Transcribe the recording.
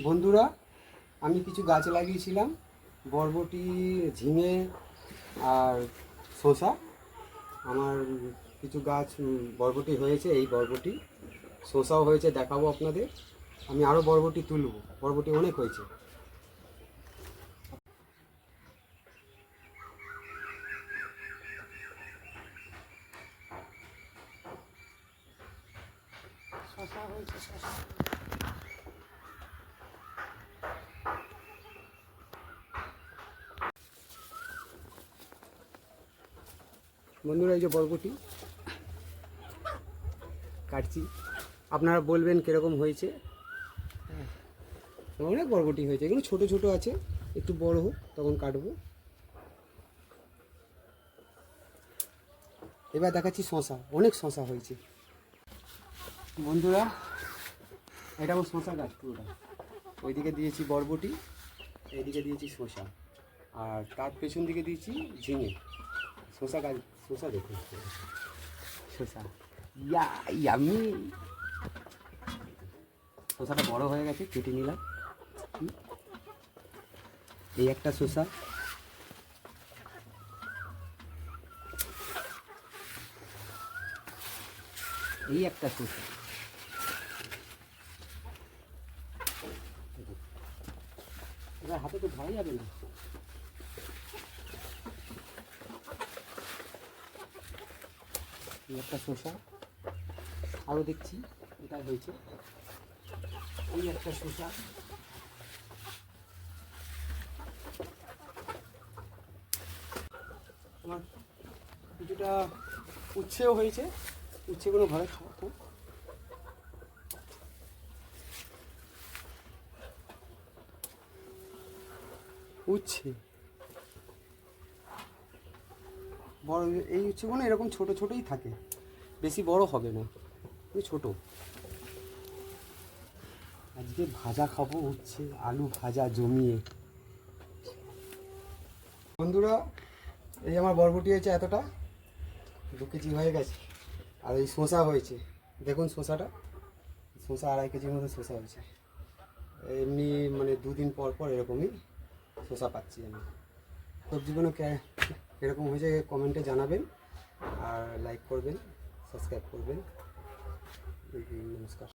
বন্ধুরা, আমি কিছু গাছ লাগিয়েছিলাম, বরবটি, ঝিঙে আর শসা। আমার কিছু গাছ বরবটি হয়েছে, এই বরবটি শসাও হয়েছে, দেখাবো আপনাদের। আমি আরও বরবটি তুলব, বরবটি অনেক হয়েছে। শশা হয়েছে, শশা বন্ধুরা, এই যে বরবটি কাটছি, আপনারা বলবেন কীরকম হয়েছে। অনেক বরবটি হয়েছে, এগুলো ছোটো ছোটো আছে, একটু বড় হোক তখন কাটবো। এবার দেখাচ্ছি শসা, অনেক শসা হয়েছে। বন্ধুরা, এটা আমার শসা গাছ পুরোটা। ওইদিকে দিয়েছি বরবটি, এইদিকে দিয়েছি শসা, আর তার পেছন দিকে দিয়েছি ঝিঙে। শসা গাছ, শসা দেখুন, শসা ইয়ামি। শসাটা বড় হয়ে গেছে, কেটে নিলাম। এই একটা শসা, এই একটা শসা, এবার হাতে তো ধরা যাবে না। এই একটা শসা, আরও দেখছি এটা হয়েছে। এই একটা শসা, আমার কিছুটা উচ্ছেও হয়েছে, উচ্ছেগুলো ঘরে খাওয়াবো। উচ্ছে বড়, এই উচ্ছেগুলো এরকম ছোট ছোটই থাকে, বেশি বড় হবে না, ছোট। আজকে ভাজা খাবো, উচ্ছে আলু ভাজা জমিয়ে। বন্ধুরা, এই আমার বরবটি হয়েছে এতটা, 2 কেজি হয়ে গেছে। আর এই শসা হয়েছে, দেখুন শসাটা, শসা 2.5 কেজির মতো শসা হয়েছে। এমনি মানে 2 দিন পর পর এরকমই শসা পাচ্ছি আমি। সবজিগুলো কীরকম হয়েছে কমেন্টে জানাবেন, আর লাইক করবেন, সাবস্ক্রাইব করবেন। নমস্কার।